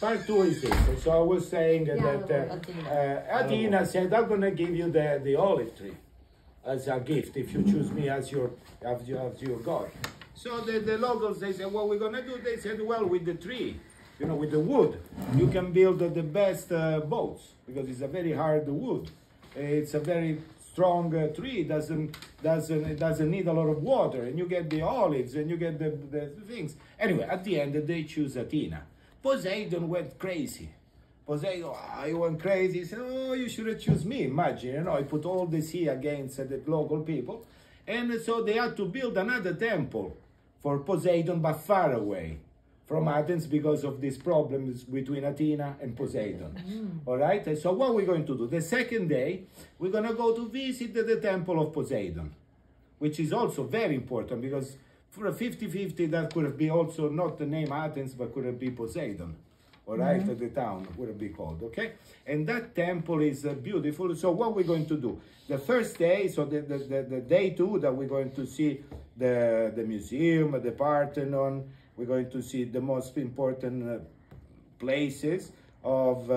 part two is this. So I was saying that Athena said, I'm going to give you the olive tree as a gift if you choose me as your God. So the locals, they said, what we're going to do? They said, well, with the tree, you know, with the wood, you can build the best boats because it's a very hard wood. It's a very strong tree. It doesn't need a lot of water, and you get the olives and you get the things. Anyway, at the end, they choose Athena. Poseidon went crazy. Poseidon, he went crazy. He said, oh, you should have choose me. Imagine, you know, he put all the sea against the local people. And so they had to build another temple for Poseidon, but far away from Athens because of these problems between Athena and Poseidon. All right? And so what we're going to do? The second day, we're going to go to visit the temple of Poseidon, which is also very important because for a 50-50, that could have been also not the name Athens, but could have been Poseidon. All right, the town would have been called, okay? And that temple is beautiful. So what we're going to do? The first day, so the day two, that we're going to see the museum, the Parthenon. We're going to see the most important places of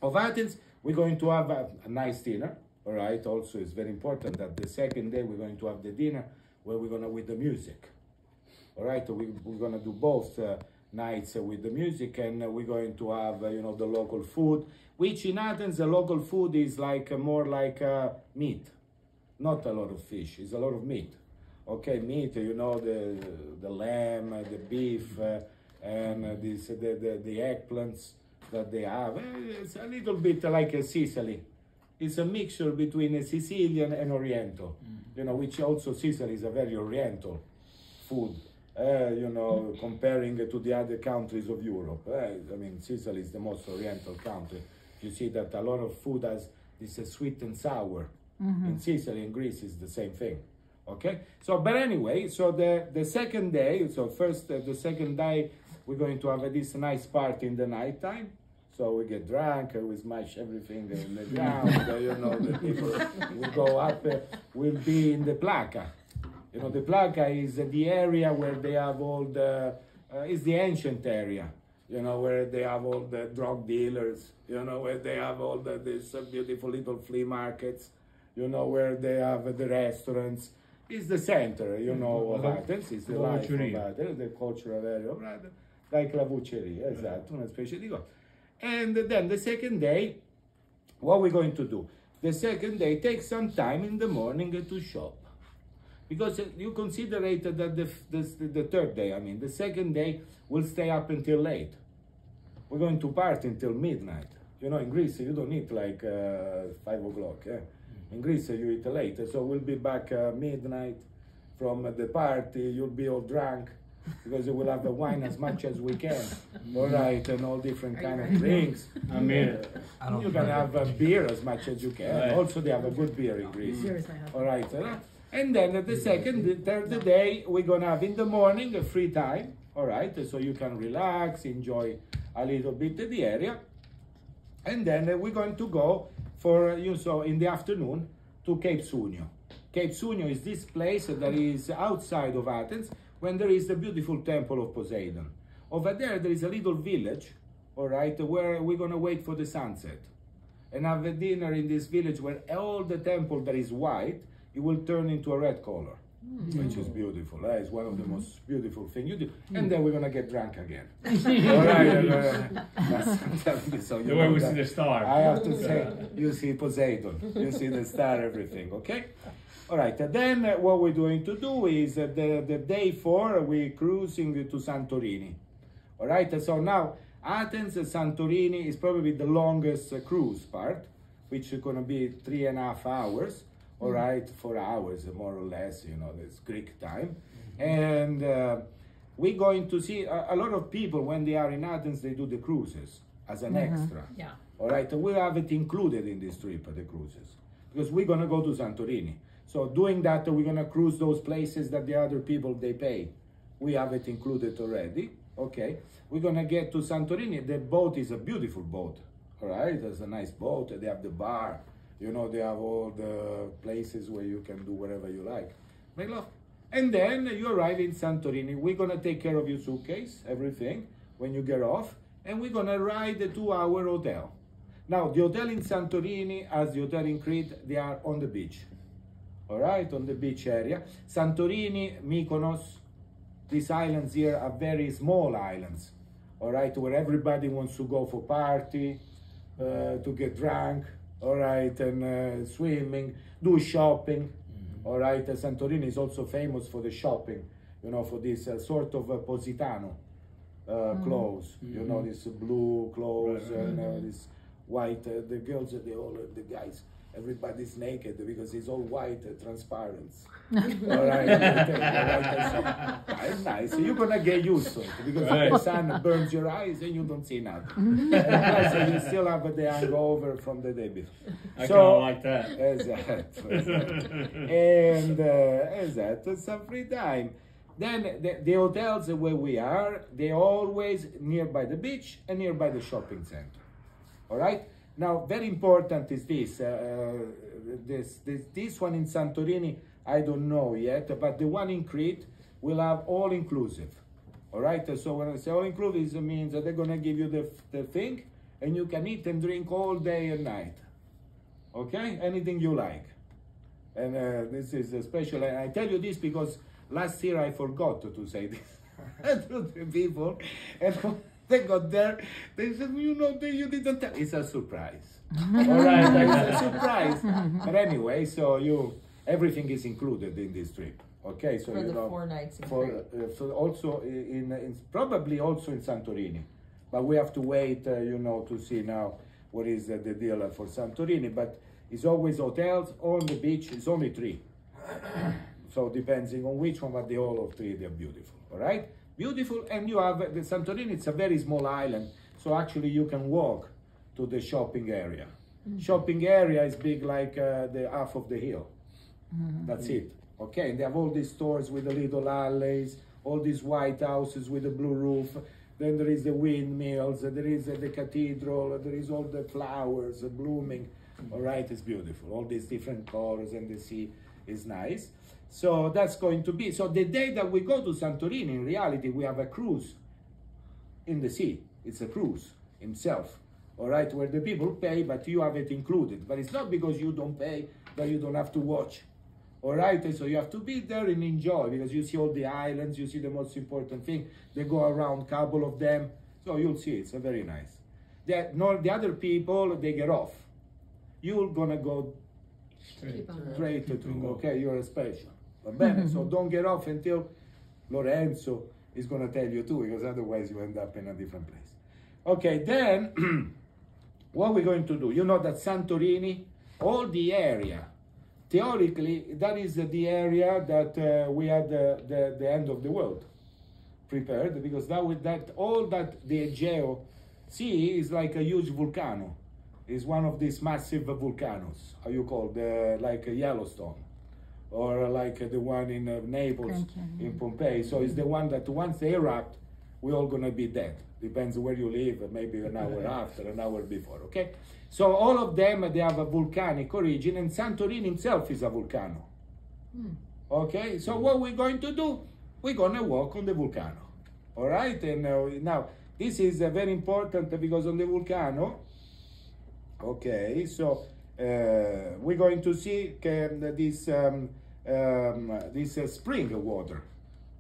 Athens. We're going to have a nice dinner, all right? Also, it's very important that the second day we're going to have the dinner where we're going to with the music, all right? We're going to do both nights with the music, and we're going to have, you know, the local food, which in Athens, the local food is like more like meat, not a lot of fish, it's a lot of meat. Okay, meat, you know, the lamb, the beef, and the eggplants that they have. It's a little bit like a Sicily. It's a mixture between a Sicilian and Oriental, you know, which also Sicily is a very Oriental food. You know, comparing to the other countries of Europe. I mean, Sicily is the most Oriental country. You see that a lot of food has this sweet and sour. In Sicily and Greece is the same thing. Okay, so but anyway, so the second day, so first the second day, we're going to have this nice party in the night time. So we get drunk, we smash everything in the ground. You know, the people will go up. We'll be in the Plaka. You know, the Plaka is the area where they have all the, it's the ancient area, you know, where they have all the drug dealers, you know, where they have all these beautiful little flea markets, you know, where they have the restaurants. It's the center, you know, of Athens, it's the life of Athens, the cultural area of Athens, like la Vucceria, esatto, una specie di cosa. And then the second day, what we're going to do? The second day, take some time in the morning to shop. Because you consider it that the third day, I mean, the second day, we'll stay up until late. We're going to party until midnight. You know, in Greece, you don't eat like 5 o'clock. In Greece, you eat late. So we'll be back midnight from the party. You'll be all drunk because we'll have the wine as much as we can. All right, and all different kind of drinks. I mean, you can have beer as much as you can. Right. Also, they have a good beer in Greece. All right. And then the third day, we're going to have in the morning a free time, all right? So you can relax, enjoy a little bit the area. And then we're going to go for, so in the afternoon, to Cape Sunio. Cape Sunio is this place that is outside of Athens, when there is the beautiful temple of Poseidon. Over there is a little village, all right, where we're going to wait for the sunset. And have a dinner in this village where all the temple that is white, it will turn into a red color, which is beautiful. It's one of the most beautiful things you do. And then we're going to get drunk again. All right. So the way we see the star. I have to say, you see Poseidon, you see the star, everything, okay? All right, then what we're going to do is the day 4, we're cruising to Santorini. All right, so now Athens and Santorini is probably the longest cruise part, which is going to be 3.5 hours. All right, 4 hours, more or less, you know, it's Greek time. And we're going to see a lot of people, when they are in Athens, they do the cruises as an extra. Yeah. All right, we'll have it included in this trip, the cruises, because we're going to go to Santorini. So doing that, we're going to cruise those places that the other people, they pay. We have it included already. Okay, we're going to get to Santorini. The boat is a beautiful boat. All right, it's a nice boat. They have the bar. You know, they have all the places where you can do whatever you like. Make love. And then you arrive in Santorini. We're going to take care of your suitcase, everything, when you get off. and we're gonna ride to our hotel. Now, the hotel in Santorini, as the hotel in Crete, they are on the beach. All right, on the beach area. Santorini, Mykonos, these islands here are very small islands. All right, where everybody wants to go for party, to get drunk, all right, and swimming, do shopping. All right, Santorini is also famous for the shopping, you know, for this sort of Positano clothes, you know, this blue clothes and this white, the girls, the guys, everybody's naked because it's all white, transparent. All right, it's nice. So you're gonna get used to it because the sun burns your eyes and you don't see nothing. So you still have the hangover from the day before. I kind of like that. Exactly. And exactly, some free time. Then the hotels where we are, they're always nearby the beach and nearby the shopping center. All right. Now, very important is this. This one in Santorini, I don't know yet, but the one in Crete will have all inclusive. All right. So when I say all inclusive, it means that they're gonna give you the thing, and you can eat and drink all day and night. Okay, anything you like. And this is special. And I tell you this because last year I forgot to say this to the people, and they got there, they said, you know, you didn't tell. It's a surprise. All right, it's a surprise. But anyway, so everything is included in this trip. Okay, so for the 4 nights in Crete. So also in probably also in Santorini, but we have to wait, you know, to see now what is the deal for Santorini. But it's always hotels on the beach. It's only 3. So depending on which one, but the all of 3, they're beautiful. All right. Beautiful, and you have the Santorini. It's a very small island, so actually you can walk to the shopping area. Shopping area is big like the half of the hill. That's it. Okay, and they have all these stores with the little alleys, all these white houses with the blue roof. Then there is the windmills, there is the cathedral, there is all the flowers blooming. All right, it's beautiful. All these different colors, and the sea is nice. So that's going to be, so the day that we go to Santorini, in reality, we have a cruise in the sea. It's a cruise himself, all right, where the people pay, but you have it included. But it's not because you don't pay that you don't have to watch, all right? And so you have to be there and enjoy, because you see all the islands, you see the most important thing. They go around, a couple of them, so you'll see, it's a very nice. The other people, they get off. You're gonna go straight to, okay, you're a special. So don't get off until Lorenzo is going to tell you too, because otherwise you end up in a different place. Okay, then what we're going to do, you know that Santorini, all the area, theoretically, that is the area that we had the end of the world prepared, because all that the Egeo Sea is like a huge volcano. It's one of these massive volcanoes, how you call it, like a Yellowstone, or like the one in Naples, in Pompeii. So it's the one that once they erupt, we're all gonna be dead. Depends where you live, maybe an hour after, an hour before, okay? So all of them, they have a volcanic origin, and Santorini himself is a volcano. Okay, so what we're going to do, we're gonna walk on the volcano, all right? And now, this is very important because on the volcano, okay, so we're going to see this spring water,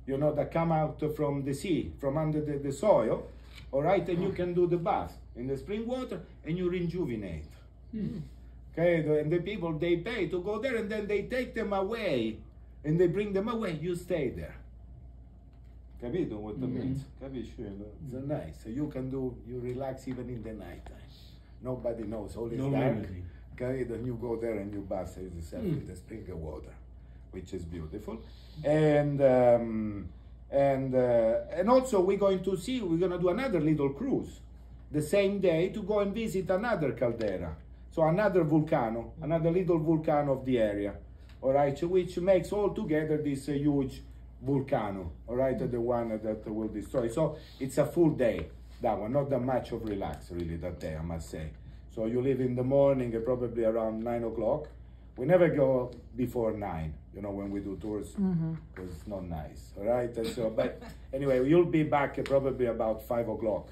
you know, that come out from the sea, from under the soil, all right, and you can do the bath in the spring water and you rejuvenate. Okay, and the people, they pay to go there, and then they take them away, and they bring them away, you stay there. Capito what that means? Capisci? It's nice. So you relax even in the night time. Nobody knows, all is dark. Okay, then you go there and you bath yourself in the spring water, which is beautiful. And also we're going to do another little cruise the same day to go and visit another caldera. So another volcano, another little volcano of the area, all right, which makes all together this huge volcano, all right, the one that will destroy. So it's a full day, that one, not that much of relax really that day, I must say. So you leave in the morning, probably around 9 o'clock. We never go before 9, you know, when we do tours, because it's not nice, all right? And so, but anyway, you'll be back probably about 5 o'clock,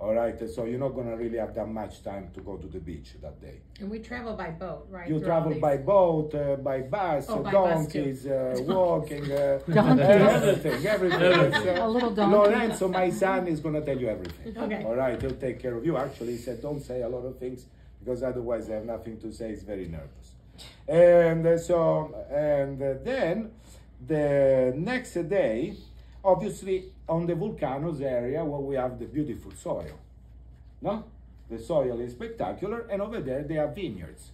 All right, so you're not gonna really have that much time to go to the beach that day. And we travel by boat, right? You travel by boat, by bus, by donkeys, walking, Donkeys. everything. A little donkey. Lorenzo, my son, is gonna tell you everything. Okay. All right, he'll take care of you. Actually, he said, don't say a lot of things because otherwise I have nothing to say. He's very nervous. And then the next day, obviously, on the Vulcanos area where we have the beautiful soil, no? The soil is spectacular, and over there they have vineyards.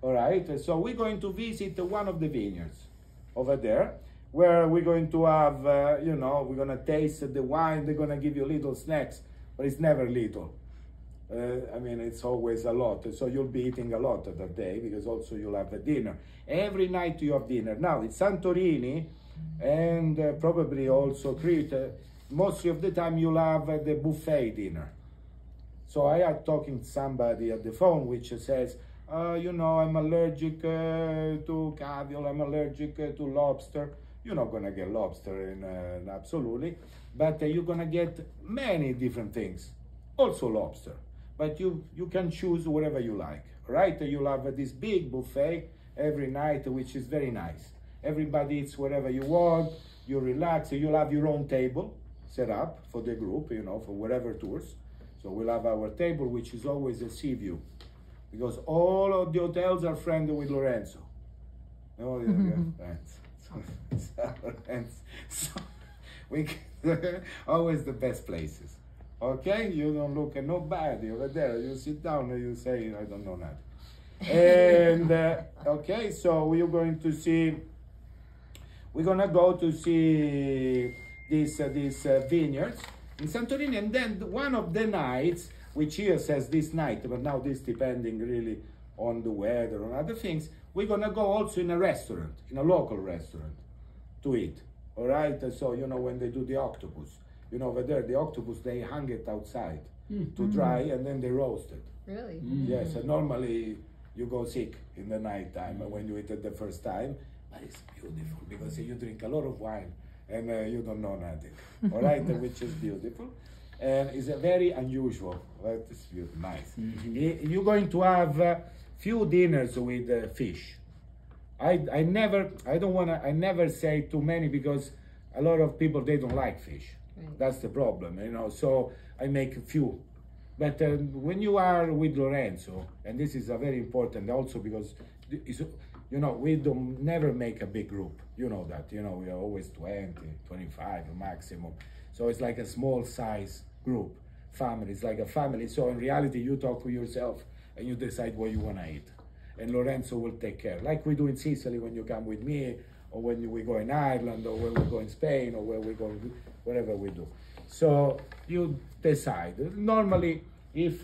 All right, so we're going to visit one of the vineyards over there, where we're going to have, you know, we're gonna taste the wine. They're gonna give you little snacks, but it's never little. I mean, it's always a lot. So you'll be eating a lot that day because also you'll have a dinner. Every night you have dinner. Now, it's Santorini and probably also Crete. Mostly of the time you'll have the buffet dinner. So I am talking to somebody at the phone which says, you know, I'm allergic to caviar, I'm allergic to lobster. You're not gonna get lobster in absolutely, but you're gonna get many different things, also lobster. But you can choose whatever you like, right? You'll have this big buffet every night, which is very nice. Everybody eats whatever you want, you relax, you'll have your own table set up for the group, you know, for whatever tours. So we'll have our table, which is always a sea view, because all of the hotels are friendly with Lorenzo. Oh, yeah, friends. So we always the best places. Okay, you don't look at nobody over there. You sit down and you say, I don't know nothing. And okay, so we're going to see. We're gonna go to see these vineyards in Santorini, and then one of the nights, which here says this night, but now this depending really on the weather, on other things, we're gonna go also in a restaurant, in a local restaurant, to eat. All right, so you know when they do the octopus, you know over there the octopus they hang it outside to dry and then they roast it. Really? Yes, and normally you go sick in the night time when you eat it the first time, but it's beautiful because you drink a lot of wine and you don't know nothing. All right, which is beautiful. And it's a very unusual, but it's beautiful, nice. You're going to have few dinners with fish. I never say too many because a lot of people, they don't like fish. Right. That's the problem, you know, so I make a few. But when you are with Lorenzo, and this is a very important also because, you know, we don't never make a big group. You know that, you know, we are always 20, 25 maximum. So it's like a small size group, family, it's like a family. So in reality, you talk with yourself and you decide what you want to eat. And Lorenzo will take care. Like we do in Sicily when you come with me, or when we go in Ireland, or when we go in Spain, or where we go, whatever we do. So you decide. Normally, if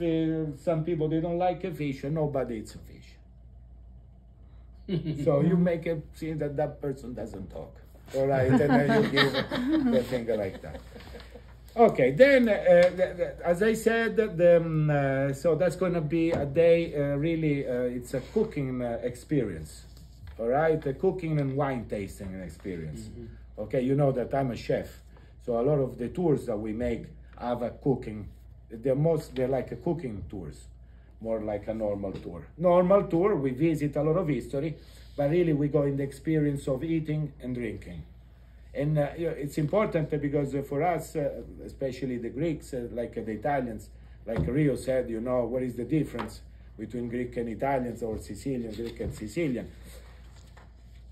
some people, they don't like a fish, nobody eats a fish. So you make it seem that that person doesn't talk. All right, and then you give the finger like that. Okay, then, as I said, so that's going to be a day, really, it's a cooking experience, all right? A cooking and wine tasting experience. Okay, you know that I'm a chef, so a lot of the tours that we make have a cooking, they're like a cooking tours, more like a normal tour. Normal tour, we visit a lot of history, but really we go in the experience of eating and drinking. And you know, it's important because for us, especially the Greeks, like the Italians, like Rio said, you know, what is the difference between Greek and Italians or Sicilian, Greek and Sicilian?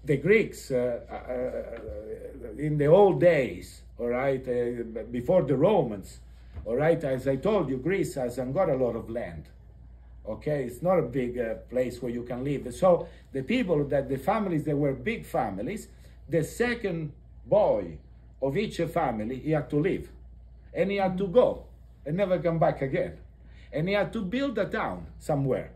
The Greeks, in the old days, all right, before the Romans, all right, as I told you, Greece hasn't got a lot of land. Okay, it's not a big place where you can live. So the people, the families that were big families, the second boy of each family, he had to leave. And he had to go and never come back again. And he had to build a town somewhere.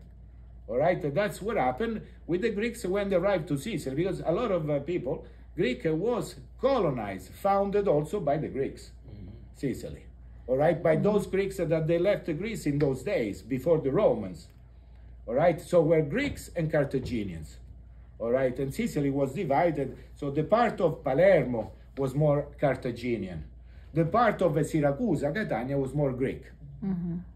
All right, that's what happened with the Greeks when they arrived to Sicily, because a lot of people, Greek was colonized, founded also by the Greeks, Sicily. All right, by those Greeks that they left Greece in those days, before the Romans. All right, so we're Greeks and Carthaginians. All right, and Sicily was divided, so the part of Palermo was more Carthaginian. The part of Siracusa, Catania, was more Greek.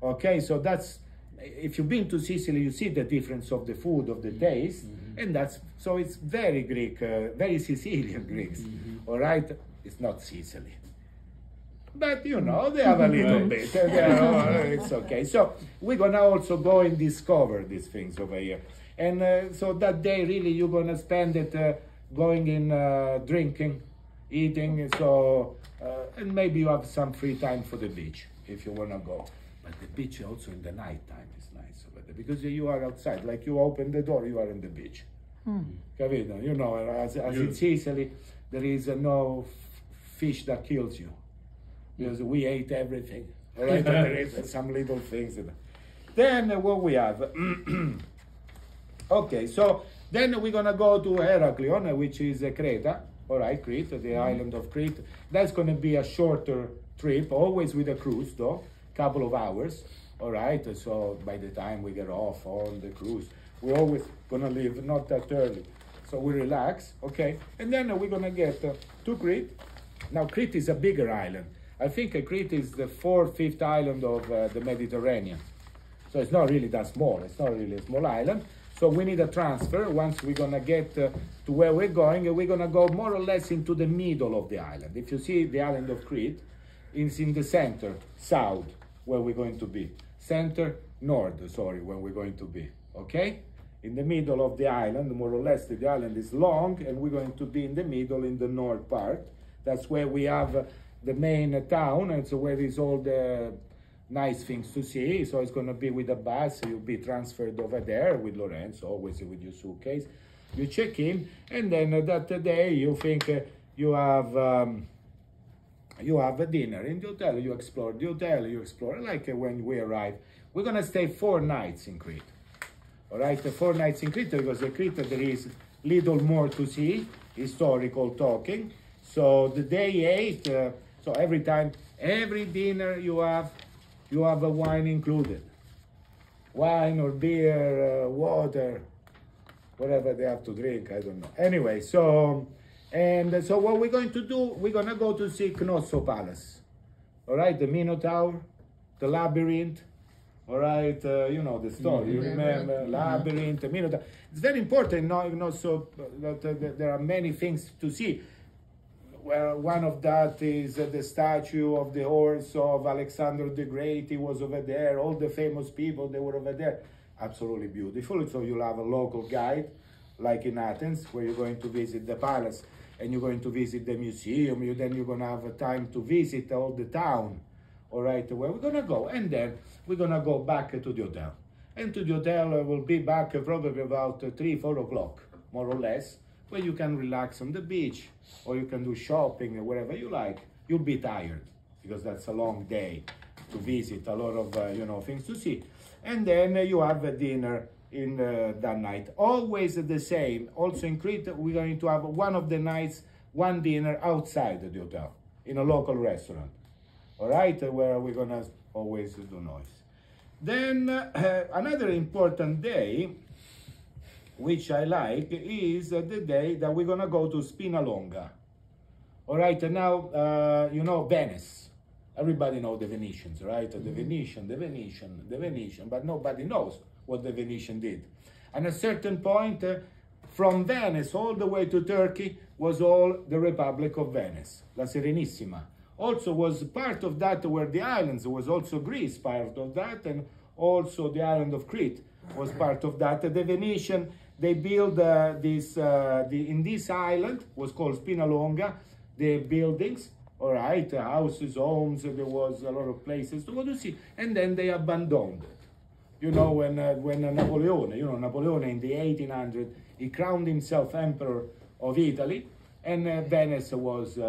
Okay, so that's, if you've been to Sicily, you see the difference of the food, of the taste, and that's, so it's very Greek, very Sicilian Greeks, all right? It's not Sicily. But you know, they have a little bit, it's okay. So we're gonna also go and discover these things over here. And so that day, really, you're gonna spend it going in drinking, eating, so, and maybe you have some free time for the beach, if you wanna go. But the beach also in the night time is nice over there, because you are outside, like you open the door, you are in the beach. Capito? You know, as in Sicily, there is no fish that kills you, because we ate everything. All right, there is some little things. Then what we have? Okay, so then we're gonna go to Heraklion, which is Crete. All right, Crete, the island of Crete. That's gonna be a shorter trip, always with a cruise, though, couple of hours. All right, so by the time we get off on the cruise, we're always gonna leave not that early, so we relax. Okay, and then we're gonna get to Crete. Now Crete is a bigger island. I think Crete is the 4th, 5th island of the Mediterranean. So it's not really that small. It's not really a small island. So we need a transfer. Once we're gonna get to where we're going, we're gonna go more or less into the middle of the island. If you see the island of Crete, it's in the center, south, where we're going to be. Center, north, sorry, where we're going to be, okay? In the middle of the island, more or less, the island is long, and we're going to be in the middle, in the north part. That's where we have the main town, and so where there's all the nice things to see. So it's going to be with a bus. You'll be transferred over there with Lorenzo, always with your suitcase. You check in, and then that day you think you have a dinner in the hotel. You explore the hotel. You explore, like when we arrive. We're going to stay 4 nights in Crete. All right, 4 nights in Crete, because in Crete there is little more to see, historical talking. So the day 8, so every time, every dinner you have a wine included. Wine or beer, water, whatever they have to drink, I don't know. Anyway, so, and so what we're going to do, we're going to go to see Cnosso Palace. All right, the Minotaur, the Labyrinth. All right, you know the story, you remember, Labyrinth, the Minotaur. It's very important, so that there are many things to see. Well, one of that is the statue of the horse of Alexander the Great. He was over there. All the famous people, they were over there. Absolutely beautiful. So you'll have a local guide, like in Athens, where you're going to visit the palace and you're going to visit the museum. Then you're going to have time to visit all the town, all right, where we're going to go. And then we're going to go back to the hotel. And to the hotel, we'll be back probably about 3, 4 o'clock, more or less, where you can relax on the beach, or you can do shopping, or wherever you like. You'll be tired, because that's a long day to visit, a lot of, things to see. And then you have a dinner in that night. Always the same. Also in Crete, we're going to have one of the nights, one dinner outside the hotel, in a local restaurant. All right, where we're gonna always do noise. Then another important day, which I like, is the day that we're gonna go to Spinalonga. All right, and now, Venice. Everybody knows the Venetians, right? The Venetian, but nobody knows what the Venetian did. At a certain point, from Venice all the way to Turkey was all the Republic of Venice, La Serenissima. Also was part of that were the islands, was also Greece part of that, and also the island of Crete was part of that. The Venetian, they built in this island, was called Spinalonga, the buildings, all right, houses, homes, there was a lot of places to go to see, and then they abandoned it. You know, when Napoleon, Napoleon in the 1800s, he crowned himself emperor of Italy, and Venice was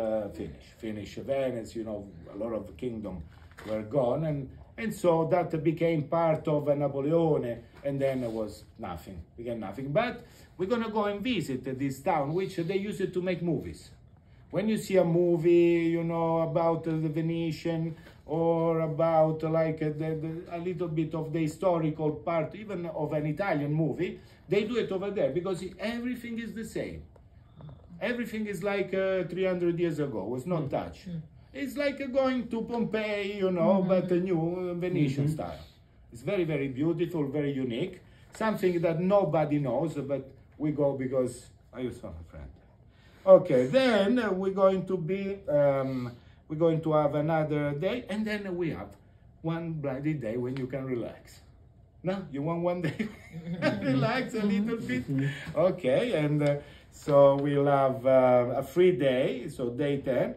finished. Venice, a lot of the kingdom were gone, and so that became part of Napoleone, and then it was nothing, became nothing. But we're gonna go and visit this town, which they used it to make movies. When you see a movie, about the Venetian, or about like a little bit of the historical part, even of an Italian movie, they do it over there, because everything is the same. Everything is like 300 years ago, was not touched. It's like going to Pompeii, you know, but a new Venetian style. It's very, very beautiful, very unique. Something that nobody knows, but we go because I used to have a friend. Okay, then we're going to have another day, and then we have one bloody day when you can relax. No, you want one day relax a little bit? Okay, and so we'll have a free day, so day 10,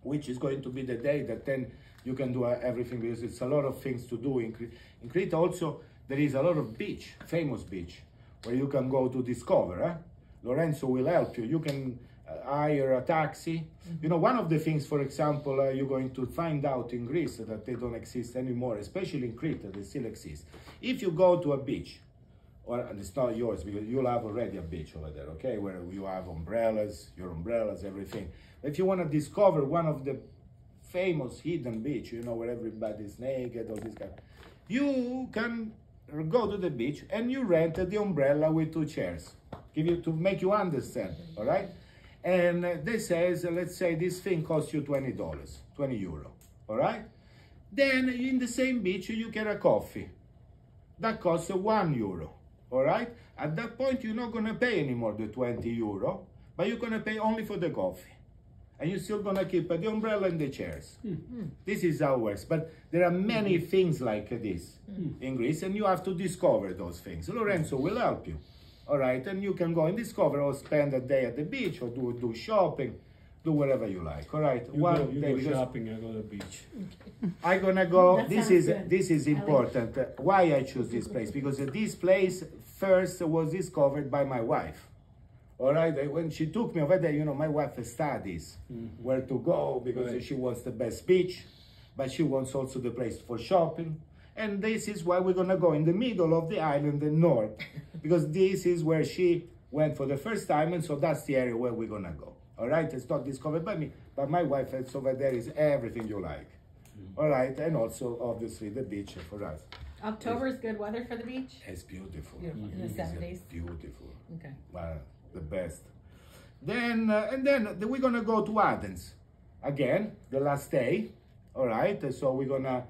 which is going to be the day that then you can do everything, because it's a lot of things to do in Crete. In Crete also, there is a lot of beach, famous beach, where you can go to discover. Eh? Lorenzo will help you. You can hire a taxi. You know, one of the things, for example, you're going to find out in Greece that they don't exist anymore, especially in Crete, they still exist. If you go to a beach, and it's not yours because you'll have already a beach over there, okay, where you have your umbrellas, everything. If you want to discover one of the famous hidden beach, you know, where everybody's naked, all this kind, you can go to the beach and you rent the umbrella with 2 chairs, to make you understand, all right? And they says, let's say this thing costs you $20, 20 euro, all right? Then in the same beach you get a coffee that costs 1 euro, all right? At that point you're not gonna pay anymore the 20 euro, but you're gonna pay only for the coffee. And you're still gonna keep the umbrella and the chairs. This is how it works. But there are many things like this in Greece, and you have to discover those things. Lorenzo will help you, all right? And you can go and discover, or spend a day at the beach, or do shopping, do whatever you like, all right? You go shopping, I go to the beach. I'm gonna go. That This sounds is good. important. Why I choose this place? Because this place first was discovered by my wife. All right, when she took me over there, you know, my wife studies where to go because she wants the best beach, but she wants also the place for shopping. And this is why we're gonna go in the middle of the island, the north, because this is where she went for the first time, and so that's the area where we're gonna go. All right, it's not discovered by me, but my wife, it's over there, is everything you like. All right, and also obviously the beach for us. October is good weather for the beach? It's beautiful. Beautiful. In the It's 70s. beautiful. Okay. The best. Then we're gonna go to Athens again, the last day. All right, so we're gonna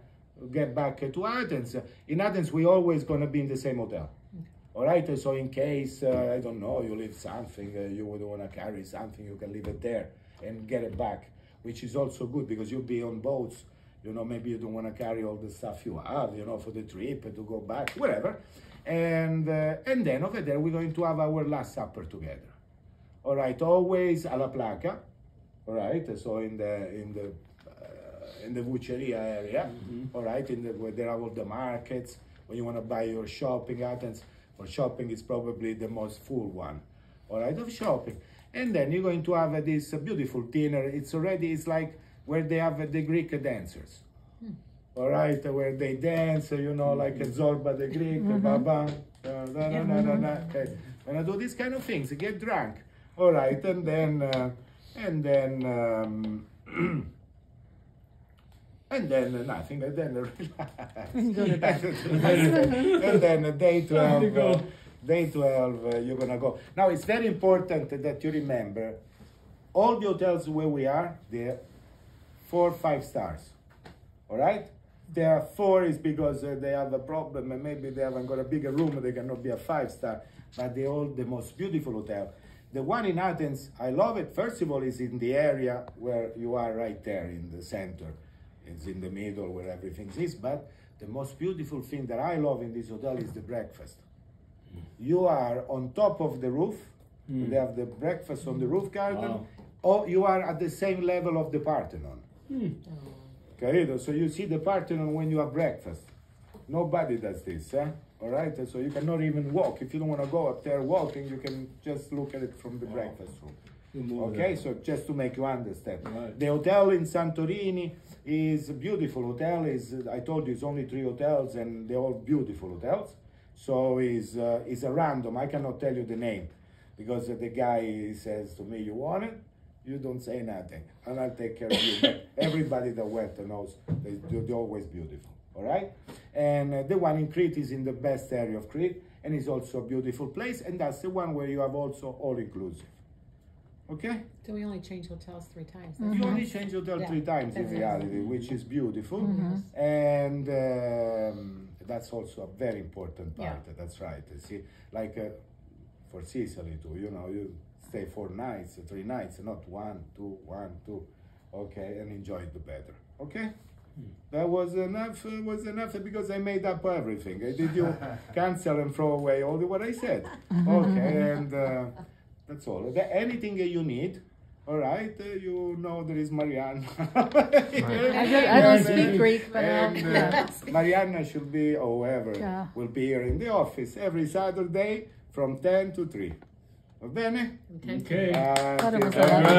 get back to Athens. In Athens, we're always gonna be in the same hotel. All right, so in case I don't know, you leave something, you would want to carry something, you can leave it there and get it back, which is also good because you'll be on boats. You know, maybe you don't want to carry all the stuff you have, you know, for the trip to go back, whatever. And then over there we're going to have our last supper together. All right, always alla placa. All right, so in the Vuceria area. All right, where there are all the markets. When you want to buy your shopping items, for shopping it's probably the most full one. All right, of shopping. And then you're going to have this beautiful dinner. It's like where they have the Greek dancers. All right, where they dance, you know, like a Zorba the Greek, Baba, okay. And I do these kind of things, get drunk. All right, and then nothing, and then relax. And then day 12, you're gonna go. Now it's very important that you remember, all the hotels where we are, they're 4 or 5 stars. All right? There are 4 is because they have a problem and maybe they haven't got a bigger room, they cannot be a 5-star, but they're all the most beautiful hotel. The one in Athens, I love it. First of all, is in the area where you are right there in the center. It's in the middle where everything is, but the most beautiful thing that I love in this hotel is the breakfast. You are on top of the roof, they have the breakfast on the roof garden, or you are at the same level of the Parthenon. Okay, so you see the Parthenon when you have breakfast. Nobody does this, eh? All right, so you cannot even walk. If you don't want to go up there walking, you can just look at it from the breakfast room. Okay, so just to make you understand. Right. The hotel in Santorini is a beautiful hotel. I told you it's only 3 hotels and they're all beautiful hotels. So it's a random, I cannot tell you the name because the guy says to me, you want it? You don't say nothing and I'll take care of you. But everybody that went knows they're always beautiful, all right? And the one in Crete is in the best area of Crete and it's also a beautiful place, and that's the one where you have also all-inclusive. Okay? So we only change hotels 3 times. You only change hotel Yeah. 3 times in That's reality, which is beautiful. And that's also a very important part. Yeah. That's right. You see, like for Sicily too, you know, you stay 4 nights, 3 nights, not 1, 2, 1, 2. Okay, and enjoy it better. Okay? That was enough because I made up everything. Did you cancel and throw away all what I said? Okay, and that's all. Anything you need, all right, you know there is Marianne. I don't speak Greek, but Marianne should be, or whoever, Yeah. will be here in the office every Saturday from 10 to 3. Va bene? Okay. Okay. Thought it was Grazie. 11.